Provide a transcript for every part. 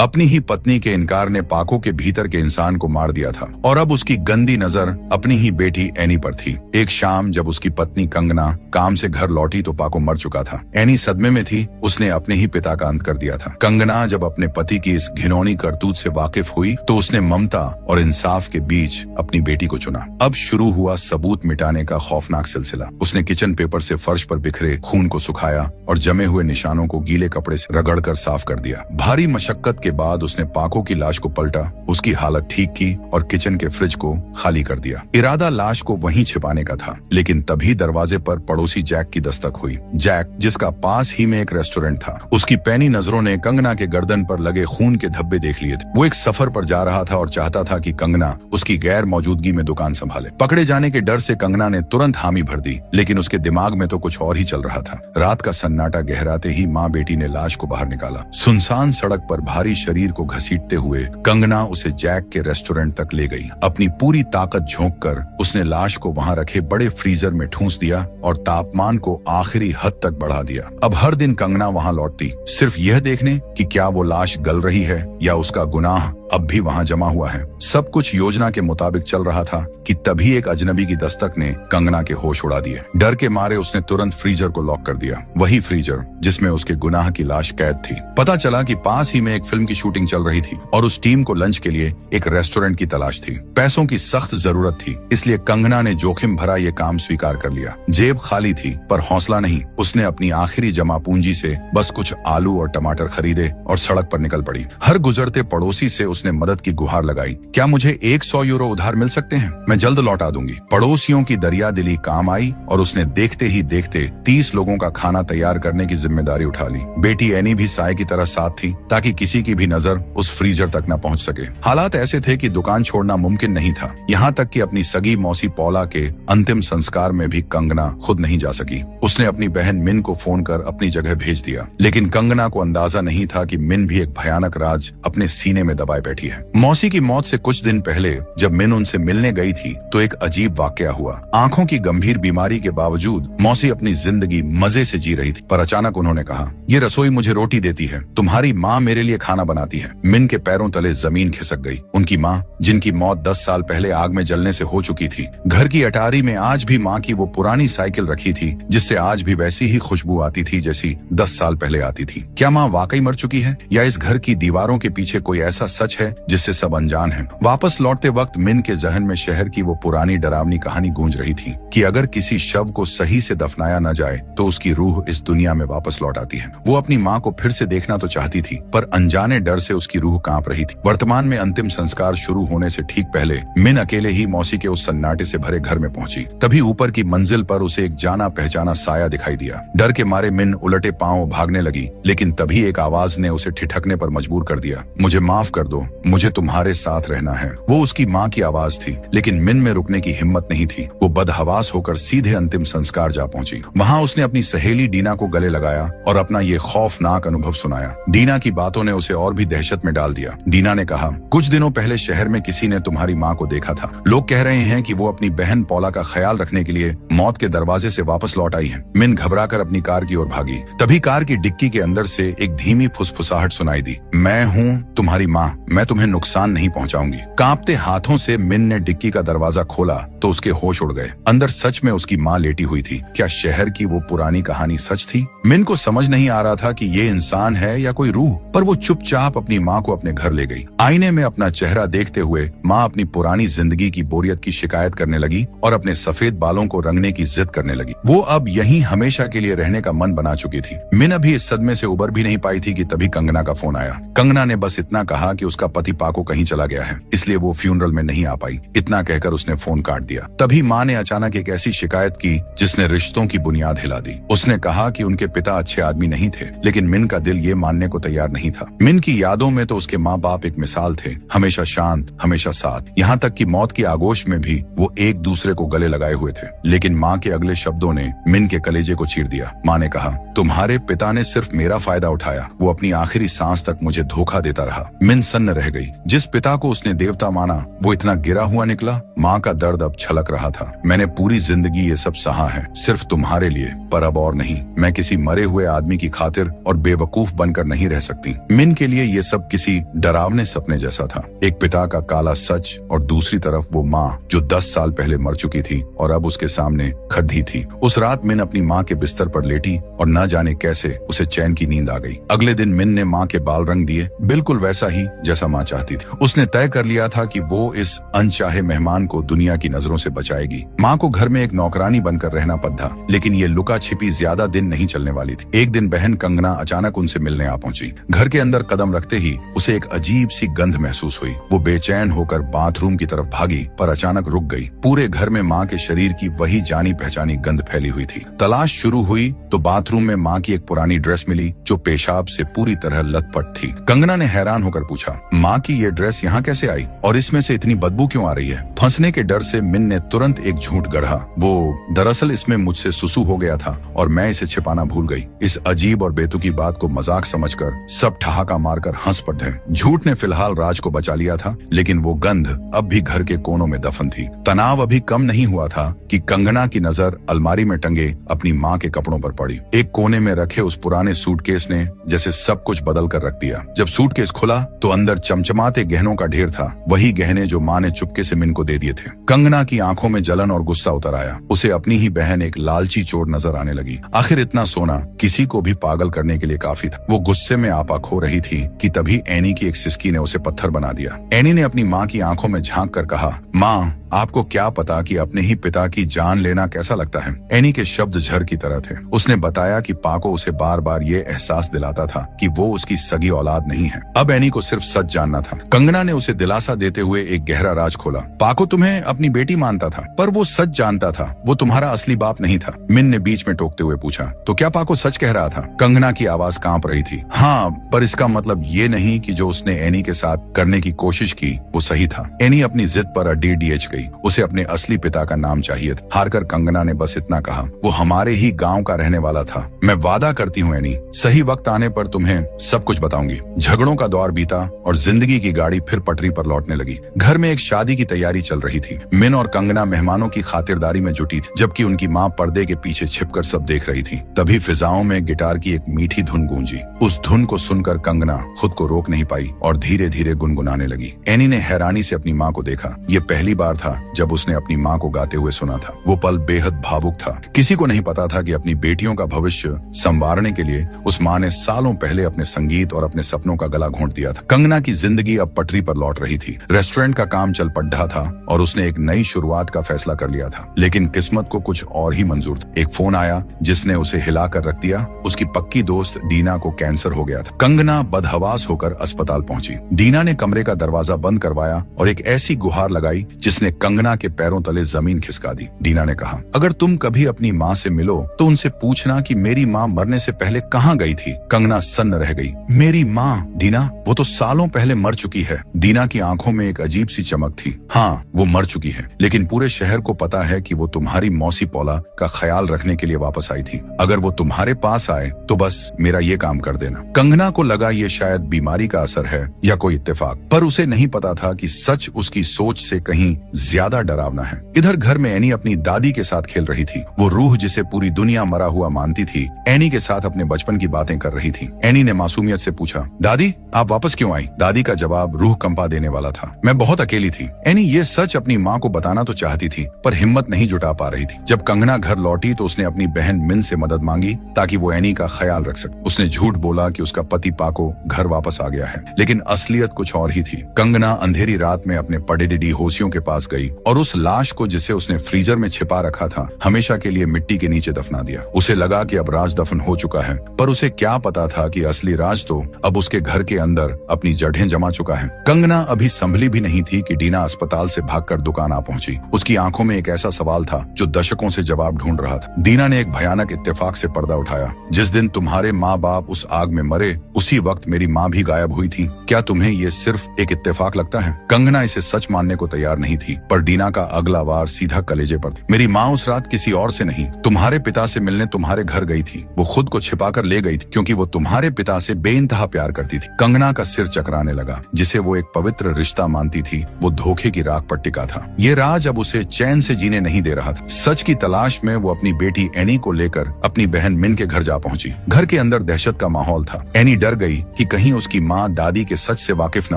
अपनी ही पत्नी के इनकार ने पाको के भीतर के इंसान को मार दिया था और अब उसकी गंदी नजर अपनी ही बेटी एनी पर थी। एक शाम जब उसकी पत्नी कंगना काम से घर लौटी तो पाको मर चुका था। एनी सदमे में थी, उसने अपने ही पिता का अंत कर दिया था। कंगना जब अपने पति की इस घिनौनी करतूत से वाकिफ हुई तो उसने ममता और इंसाफ के बीच अपनी बेटी को चुना। अब शुरू हुआ सबूत मिटाने का खौफनाक सिलसिला। उसने किचन पेपर से फर्श पर बिखरे खून को सुखाया और जमे हुए निशानों को गीले कपड़े से रगड़कर साफ कर दिया। भारी मशक्कत के बाद उसने पाको की लाश को पलटा, उसकी हालत ठीक की और किचन के फ्रिज को खाली कर दिया। इरादा लाश को वहीं छिपाने का था, लेकिन तभी दरवाजे पर पड़ोसी जैक की दस्तक हुई। जैक, जिसका पास ही में एक रेस्टोरेंट था, उसकी पैनी नजरों ने कंगना के गर्दन पर लगे खून के धब्बे देख लिए थे। वो एक सफर पर जा रहा था और चाहता था कि कंगना उसकी गैर मौजूदगी में दुकान संभाले। पकड़े जाने के डर से कंगना ने तुरंत हामी भर दी, लेकिन उसके दिमाग में तो कुछ और ही चल रहा था। रात का सन्नाटा गहराते ही माँ बेटी ने लाश को बाहर निकाला। सुनसान सड़क पर भारी शरीर को घसीटते हुए कंगना उसे जैक के रेस्टोरेंट तक ले गई। अपनी पूरी ताकत झोंक कर उसने लाश को वहां रखे बड़े फ्रीजर में ठूंस दिया और तापमान को आखिरी हद तक बढ़ा दिया। अब हर दिन कंगना वहां लौटती, सिर्फ यह देखने कि क्या वो लाश गल रही है या उसका गुनाह अब भी वहां जमा हुआ है। सब कुछ योजना के मुताबिक चल रहा था कि तभी एक अजनबी की दस्तक ने कंगना के होश उड़ा दिए। डर के मारे उसने तुरंत फ्रीजर को लॉक कर दिया, वही फ्रीजर जिसमें उसके गुनाह की लाश कैद थी। पता चला कि पास ही में एक फिल्म की शूटिंग चल रही थी और उस टीम को लंच के लिए एक रेस्टोरेंट की तलाश थी। पैसों की सख्त जरूरत थी, इसलिए कंगना ने जोखिम भरा ये काम स्वीकार कर लिया। जेब खाली थी पर हौसला नहीं। उसने अपनी आखिरी जमा पूंजी से बस कुछ आलू और टमाटर खरीदे और सड़क पर निकल पड़ी। हर गुजरते पड़ोसी से उसने मदद की गुहार लगाई। क्या मुझे 100 यूरो उधार मिल सकते हैं? मैं जल्द लौटा दूंगी। पड़ोसियों की दरिया दिली काम आई और उसने देखते ही देखते 30 लोगों का खाना तैयार करने की जिम्मेदारी उठा ली। बेटी एनी भी साय की तरह साथ थी ताकि किसी की भी नजर उस फ्रीजर तक न पहुंच सके। हालात ऐसे थे कि दुकान छोड़ना मुमकिन नहीं था, यहाँ तक कि अपनी सगी मौसी पौला के अंतिम संस्कार में भी कंगना खुद नहीं जा सकी। उसने अपनी बहन मिन को फोन कर अपनी जगह भेज दिया, लेकिन कंगना को अंदाजा नहीं था कि मिन भी एक भयानक राज अपने सीने में दबाए बैठी है। मौसी की मौत से कुछ दिन पहले जब मिन उनसे मिलने गई थी तो एक अजीब वाकया हुआ। आंखों की गंभीर बीमारी के बावजूद मौसी अपनी जिंदगी मजे से जी रही थी, पर अचानक उन्होंने कहा, ये रसोई मुझे रोटी देती है, तुम्हारी माँ मेरे लिए खाना बनाती है। मिन के पैरों तले जमीन खिसक गई। उनकी माँ, जिनकी मौत 10 साल पहले आग में जलने से हो चुकी थी। घर की अटारी में आज भी माँ की वो पुरानी साइकिल रखी थी जिससे आज भी वैसी ही खुशबू आती थी जैसी 10 साल पहले आती थी। क्या माँ वाकई मर चुकी है या इस घर की दीवारों के पीछे कोई ऐसा सच है जिससे सब अनजान है? वापस लौटते वक्त मिन के जहन में शहर की वो पुरानी डरावनी कहानी गूंज रही थी कि अगर किसी शव को सही से दफनाया न जाए तो उसकी रूह इस दुनिया में वापस लौट आती है। वो अपनी माँ को फिर से देखना तो चाहती थी, पर अनजाने डर से उसकी रूह कांप रही थी। वर्तमान में अंतिम संस्कार शुरू होने से ठीक पहले मिन अकेले ही मौसी के उस सन्नाटे से भरे घर में पहुंची। तभी ऊपर की मंजिल पर उसे एक जाना पहचाना साया दिखाई दिया। डर के मारे मिन उलटे पांव भागने लगी, लेकिन तभी एक आवाज ने उसे ठिठकने पर मजबूर कर दिया। मुझे माफ कर दो, मुझे तुम्हारे साथ रहना है। वो उसकी माँ की आवाज थी, लेकिन मिन में रुकने की हिम्मत नहीं थी। वो बदहवास होकर सीधे अंतिम संस्कार जा पहुंची। वहां उसने अपनी सहेली डीना को गले लगाया और अपना ये खौफनाक अनुभव सुनाया। डीना की बातों ने उसे और भी दहशत में डाल दिया। डीना ने कहा, कुछ दिनों पहले शहर में किसी ने तुम्हारी माँ को देखा था। लोग कह रहे हैं कि वो अपनी बहन पौला का ख्याल रखने के लिए मौत के दरवाजे से वापस लौट आई है। मिन घबराकर अपनी कार की ओर भागी। तभी कार की डिक्की के अंदर से एक धीमी फुसफुसाहट सुनाई दी, मैं हूँ तुम्हारी माँ, मैं तुम्हें नुकसान नहीं पहुँचाऊंगी। कांपते हाथों से मिन ने डिक्की का दरवाजा खोला तो उसके होश उड़ गए। अंदर सच में उसकी माँ लेटी हुई थी। क्या शहर की वो पुरानी कहानी सच थी? मिन को समझ नहीं आ रहा था कि ये इंसान है या कोई रूह, पर वो चुपचाप अपनी माँ को अपने घर ले गई। आईने में अपना चेहरा देखते हुए माँ अपनी पुरानी जिंदगी की बोरियत की शिकायत करने लगी और अपने सफेद बालों को रंगने की जिद करने लगी। वो अब यहीं हमेशा के लिए रहने का मन बना चुकी थी। मिन अभी इस सदमे से उबर भी नहीं पाई थी कि तभी कंगना का फोन आया। कंगना ने बस इतना कहा कि उसका पति पाको कहीं चला गया है, इसलिए वो फ्यूनरल में नहीं आ पाई। इतना कहकर उसने फोन काट दिया। तभी माँ ने अचानक एक ऐसी शिकायत की जिसने रिश्तों की बुनियाद हिला दी। उसने कहा कि उनके पिता अच्छे आदमी नहीं थे, लेकिन मिन का दिल ये मानने को तैयार नहीं था। मिन की यादों में तो उसके माँ बाप एक मिसाल थे, हमेशा शांत, हमेशा साथ। यहाँ तक कि मौत की आगोश में भी वो एक दूसरे को गले लगाए हुए थे। लेकिन माँ के अगले शब्दों ने मिन के कलेजे को चीर दिया। माँ ने कहा, तुम्हारे पिता ने सिर्फ मेरा फायदा उठाया, वो अपनी आखिरी सांस तक मुझे धोखा देता रहा। मिन सन्न सन्न रह गई। जिस पिता को उसने देवता माना वो इतना गिरा हुआ निकला। माँ का दर्द अब छलक रहा था। मैंने पूरी जिंदगी ये सब सहा है, सिर्फ तुम्हारे लिए, पर अब और नहीं। मैं किसी मरे हुए आदमी की खातिर और बेवकूफ बनकर नहीं रह सकती। मिन के लिए ये सब किसी डरावने सपने जैसा था। एक पिता का काला सच और दूसरी तरफ वो माँ जो 10 साल पहले मर चुकी थी और अब उसके सामने खड़ी थी। उस रात मिन अपनी माँ के बिस्तर पर लेटी और न जाने कैसे उसे चैन की नींद आ गई। अगले दिन मिन ने माँ के बाल रंग दिए, बिल्कुल वैसा ही जैसा माँ चाहती थी। उसने तय कर लिया था कि वो इस अनचाहे मेहमान को दुनिया की नजरों से बचाएगी। माँ को घर में एक नौकरानी बनकर रहना पड़ा, लेकिन ये लुका छिपी ज्यादा दिन नहीं चलने वाली थी। एक दिन बहन कंगना अचानक उनसे मिलने आ पहुंची। घर के अंदर कदम रखते ही उसे एक अजीब सी गंध महसूस हुई। वो बेचैन होकर बाथरूम की तरफ भागी, पर अचानक रुक गई। पूरे घर में माँ के शरीर की वही जानी पहचानी गंध फैली हुई थी। तलाश शुरू हुई तो बाथरूम में माँ की एक पुरानी ड्रेस मिली जो पेशाब से पूरी तरह लथपथ थी। कंगना ने हैरान होकर पूछा, माँ की ये ड्रेस यहाँ कैसे आई और इसमें से इतनी बदबू क्यों आ रही है? फंसने के डर से मिन ने तुरंत एक झूठ गढ़ा। वो दरअसल इसमें मुझसे सुसु हो गया था और मैं इसे छिपाना भूल गई। इस अजीब और बेतुकी बात को मजाक समझकर सब ठहाका मारकर हंस पड़े। झूठ ने फिलहाल राज को बचा लिया था, लेकिन वो गंध अब भी घर के कोनों में दफन थी। तनाव अभी कम नहीं हुआ था कि कंगना की नजर अलमारी में टंगे अपनी माँ के कपड़ों पर पड़ी। एक कोने में रखे उस पुराने सूटकेस ने जैसे सब कुछ बदल कर रख दिया। जब सूटकेस खुला तो अंदर चमचमाते गहनों का ढेर था, वही गहने जो माँ ने चुपके से मिन को दे दिए थे। कंगना की आंखों में जलन और गुस्सा उतर आया। उसे अपनी ही बहन एक लालची चोर नजर आने लगी। आखिर इतना सोना किसी को भी पागल करने के लिए काफी था। वो गुस्से में आपा खो रही थी कि तभी एनी की एक सिसकी ने उसे पत्थर बना दिया। एनी ने अपनी माँ की आंखों में झांक कर कहा, माँ आपको क्या पता कि अपने ही पिता की जान लेना कैसा लगता है। एनी के शब्द झर की तरह थे। उसने बताया कि पाको उसे बार बार ये एहसास दिलाता था कि वो उसकी सगी औलाद नहीं है। अब एनी को सिर्फ सच जानना था। कंगना ने उसे दिलासा देते हुए एक गहरा राज खोला। पाको तुम्हें अपनी बेटी मानता था, पर वो सच जानता था वो तुम्हारा असली बाप नहीं था। मिन ने बीच में टोकते हुए पूछा, तो क्या पाको सच कह रहा था? कंगना की आवाज कांप रही थी। हाँ, पर इसका मतलब ये नहीं कि जो उसने एनी के साथ करने की कोशिश की वो सही था। एनी अपनी जिद पर DDH गई। उसे अपने असली पिता का नाम चाहिए था। हारकर कंगना ने बस इतना कहा, वो हमारे ही गांव का रहने वाला था। मैं वादा करती हूँ एनी, सही वक्त आने पर तुम्हें सब कुछ बताऊंगी। झगड़ों का दौर बीता और जिंदगी की गाड़ी फिर पटरी पर लौटने लगी। घर में एक शादी की तैयारी चल रही थी। मिन और कंगना मेहमानों की खातिरदारी में जुटी थी, जबकि उनकी माँ पर्दे के पीछे छिपकर सब देख रही थी। तभी फिजाओं में गिटार की एक मीठी धुन गूंजी। उस धुन को सुनकर कंगना खुद को रोक नहीं पाई और धीरे धीरे गुनगुनाने लगी। एनी ने हैरानी से अपनी माँ को देखा। ये पहली बार था जब उसने अपनी माँ को गाते हुए सुना था। वो पल बेहद भावुक था। किसी को नहीं पता था कि अपनी बेटियों का भविष्य संवारने के लिए उस माँ ने सालों पहले अपने संगीत और अपने सपनों का गला घोंट दिया था। कंगना की जिंदगी अब पटरी पर लौट रही थी। रेस्टोरेंट का काम चल पड़ा था और उसने एक नई शुरुआत का फैसला कर लिया था, लेकिन किस्मत को कुछ और ही मंजूर था। एक फोन आया जिसने उसे हिला कर रख दिया। उसकी पक्की दोस्त डीना को कैंसर हो गया था। कंगना बदहवास होकर अस्पताल पहुंची। डीना ने कमरे का दरवाजा बंद करवाया और एक ऐसी गुहार लगाई जिसने कंगना के पैरों तले जमीन खिसका दी। डीना ने कहा, अगर तुम कभी अपनी माँ से मिलो तो उनसे पूछना कि मेरी माँ मरने से पहले कहाँ गई थी। कंगना सन्न रह गई। मेरी माँ? डीना, वो तो सालों पहले मर चुकी है। डीना की आंखों में एक अजीब सी चमक थी। हाँ, वो मर चुकी है, लेकिन पूरे शहर को पता है कि वो तुम्हारी मौसी पौला का ख्याल रखने के लिए वापस आई थी। अगर वो तुम्हारे पास आए तो बस मेरा ये काम कर देना। कंगना को लगा ये शायद बीमारी का असर है या कोई इत्तेफाक, पर उसे नहीं पता था कि सच उसकी सोच से कहीं ज्यादा डरावना है। इधर घर में एनी अपनी दादी के साथ खेल रही थी। वो रूह जिसे पूरी दुनिया मरा हुआ मानती थी, एनी के साथ अपने बचपन की बातें कर रही थी। एनी ने मासूमियत से पूछा, दादी आप वापस क्यों आई? दादी का जवाब रूह कंपा देने वाला था, मैं बहुत अकेली थी। एनी ये सच अपनी माँ को बताना तो चाहती थी, पर हिम्मत नहीं जुटा पा रही थी। जब कंगना घर लौटी तो उसने अपनी बहन मिन से मदद मांगी ताकि वो एनी का ख्याल रख सके। उसने झूठ बोला कि उसका पति पाको घर वापस आ गया है, लेकिन असलियत कुछ और ही थी। कंगना अंधेरी रात में अपने पडेडिडी होशियों के पास गई और उस लाश को जिसे उसने फ्रीजर में छिपा रखा था हमेशा के लिए मिट्टी के नीचे दफना दिया। उसे लगा कि अब राज दफन हो चुका है, पर उसे क्या पता था कि असली राज तो अब उसके घर के अंदर अपनी जड़ें जमा चुका है। कंगना अभी संभली भी नहीं थी कि डीना अस्पताल से भागकर दुकान आ पहुंची। उसकी आंखों में एक ऐसा सवाल था जो दशकों से जवाब ढूंढ रहा था। डीना ने एक भयानक इत्तेफाक से पर्दा उठाया। जिस दिन तुम्हारे माँ बाप उस आग में मरे उसी वक्त मेरी माँ भी गायब हुई थी। क्या तुम्हें ये सिर्फ एक इत्तेफाक लगता है? कंगना इसे सच मानने को तैयार नहीं थी। पर डीना का अगला वार सीधा कलेजे पर था। मेरी माँ उस रात किसी और से नहीं, तुम्हारे पिता से मिलने तुम्हारे घर गई थी। वो खुद को छिपाकर ले गई थी क्योंकि वो तुम्हारे पिता से बेइंतहा प्यार करती थी। कंगना का सिर चकराने लगा। जिसे वो एक पवित्र रिश्ता मानती थी, वो धोखे की राख पर टिका था। ये राज अब उसे चैन से जीने नहीं दे रहा था। सच की तलाश में वो अपनी बेटी एनी को लेकर अपनी बहन मिन के घर जा पहुंची। घर के अंदर दहशत का माहौल था। एनी डर गई कि कहीं उसकी माँ दादी के सच से वाकिफ न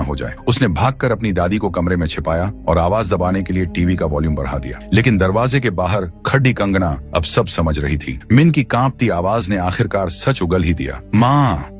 हो जाए। उसने भागकर अपनी दादी को कमरे में छिपाया और आवाज दबाने के लिए टीवी का वॉल्यूम बढ़ा दिया। लेकिन दरवाजे के बाहर खड़ी कंगना अब सब समझ रही थी। मिन की कांपती आवाज ने आखिरकार सच उगल ही दिया।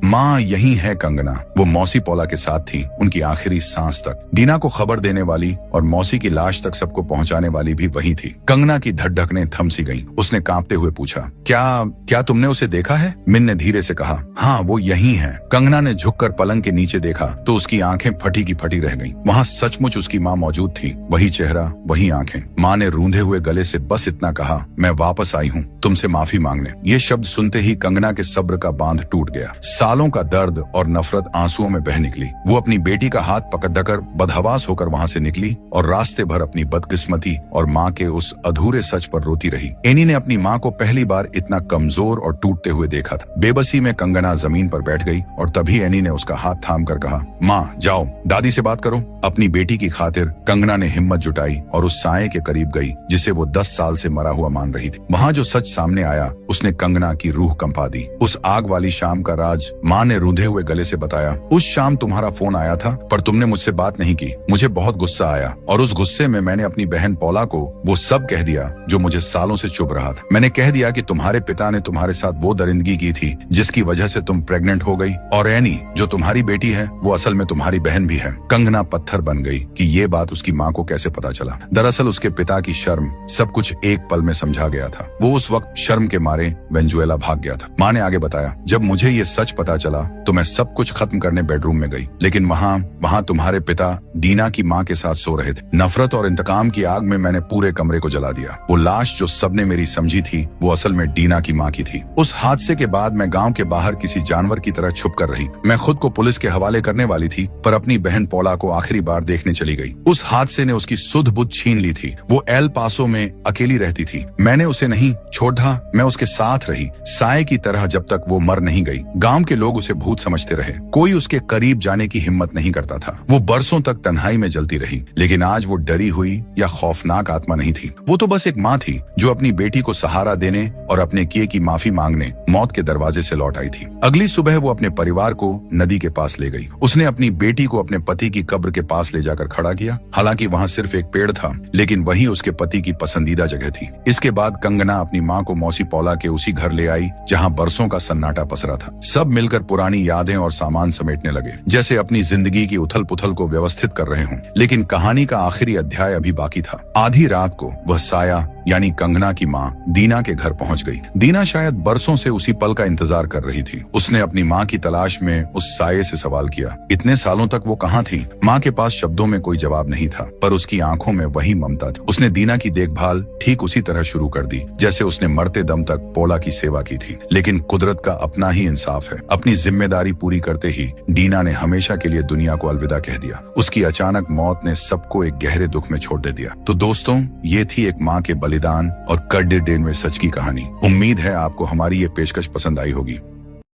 माँ यही है कंगना। वो मौसी पौला के साथ थी, उनकी आखिरी सांस तक। दीना को खबर देने वाली और मौसी की लाश तक सबको पहुंचाने वाली भी वही थी। कंगना की धड़धकने थम सी गईं। उसने कांपते हुए पूछा, क्या तुमने उसे देखा है? मिन ने धीरे से कहा, हाँ वो यही है। कंगना ने झुककर पलंग के नीचे देखा तो उसकी आंखें फटी की फटी रह गईं। वहां सचमुच उसकी माँ मौजूद थी। वही चेहरा, वही आंखें। माँ ने रूंधे हुए गले से बस इतना कहा, मैं वापस आई हूँ तुमसे माफी मांगने। ये शब्द सुनते ही कंगना के सब्र का बांध टूट गया। सालों का दर्द और नफरत आंसुओं में बह निकली। वो अपनी बेटी का हाथ पकड़कर बदहवास होकर वहां से निकली और रास्ते भर अपनी बदकिस्मती और माँ के उस अधूरे सच पर रोती रही। एनी ने अपनी माँ को पहली बार इतना कमजोर और टूटते हुए देखा था। बेबसी में कंगना जमीन पर बैठ गई और तभी एनी ने उसका हाथ थाम कर कहा, माँ जाओ दादी से बात करो। अपनी बेटी की खातिर कंगना ने हिम्मत जुटाई और उस साये के करीब गई जिसे वो 10 साल से मरा हुआ मान रही थी। वहाँ जो सच सामने आया उसने कंगना की रूह कंपा दी। उस आग वाली शाम का राज माँ ने रूंधे हुए गले से बताया। उस शाम तुम्हारा फोन आया था पर तुमने मुझसे बात नहीं की। मुझे बहुत गुस्सा आया और उस गुस्से में मैंने अपनी बहन पौला को वो सब कह दिया जो मुझे सालों से चुभ रहा था। मैंने कह दिया कि तुम्हारे पिता ने तुम्हारे साथ वो दरिंदगी की थी जिसकी वजह से तुम प्रेग्नेंट हो गई और एनी जो तुम्हारी बेटी है वो असल में तुम्हारी बहन भी है। कंगना पत्थर बन गई कि ये बात उसकी माँ को कैसे पता चला। दरअसल उसके पिता की शर्म सब कुछ एक पल में समझा गया था। वो उस वक्त शर्म के मारे वेनेजुएला भाग गया था। माँ ने आगे बताया, जब मुझे ये सच पता चला तो मैं सब कुछ खत्म करने बेडरूम में गई, लेकिन वहाँ तुम्हारे पिता डीना की माँ के साथ सो रहे थे। नफरत और इंतकाम की आग में मैंने पूरे कमरे को जला दिया। वो लाश जो सबने मेरी समझी थी वो असल में डीना की माँ की थी। उस हादसे के बाद मैं गांव के बाहर किसी जानवर की तरह छुप कर रही। मैं खुद को पुलिस के हवाले करने वाली थी पर अपनी बहन पौला को आखिरी बार देखने चली गई। उस हादसे ने उसकी सुध बुध छीन ली थी। वो एल पासो में अकेली रहती थी। मैंने उसे नहीं छोड़ा, मैं उसके साथ रही साये की तरह जब तक वो मर नहीं गई। गांव के लोग उसे भूत समझते रहे। कोई उसके करीब जाने की हिम्मत नहीं करता था। वो बरसों तक तन्हाई में जलती रही। लेकिन आज वो डरी हुई या खौफनाक आत्मा नहीं थी। वो तो बस एक माँ थी जो अपनी बेटी को सहारा देने और अपने किए की माफी मांगने मौत के दरवाजे से लौट आई थी। अगली सुबह वो अपने परिवार को नदी के पास ले गई। उसने अपनी बेटी को अपने पति की कब्र के पास ले जाकर खड़ा किया। हालांकि वहाँ सिर्फ एक पेड़ था लेकिन वही उसके पति की पसंदीदा जगह थी। इसके बाद कंगना अपनी माँ को मौसी पौला के उसी घर ले आई जहाँ बरसों का सन्नाटा पसरा था। सब मिलकर पुरानी यादें और सामान समेटने लगे, जैसे अपनी जिंदगी की उथल पुथल को व्यवस्थित कर रहे हों। लेकिन कहानी का आखिरी अध्याय अभी बाकी था। आधी रात को वह साया यानी कंगना की माँ दीना के घर पहुंच गई। दीना शायद बरसों से उसी पल का इंतजार कर रही थी। उसने अपनी माँ की तलाश में उस साये से सवाल किया, इतने सालों तक वो कहाँ थी? माँ के पास शब्दों में कोई जवाब नहीं था पर उसकी आंखों में वही ममता थी। उसने दीना की देखभाल ठीक उसी तरह शुरू कर दी जैसे उसने मरते दम तक पौला की सेवा की थी। लेकिन कुदरत का अपना ही इंसाफ है। अपनी जिम्मेदारी पूरी करते ही डीना ने हमेशा के लिए दुनिया को अलविदा कह दिया। उसकी अचानक मौत ने सबको एक गहरे दुख में छोड़ दे दिया। तो दोस्तों, ये थी एक माँ के बलिदान और कड्डे डेन में सच की कहानी। उम्मीद है आपको हमारी ये पेशकश पसंद आई होगी।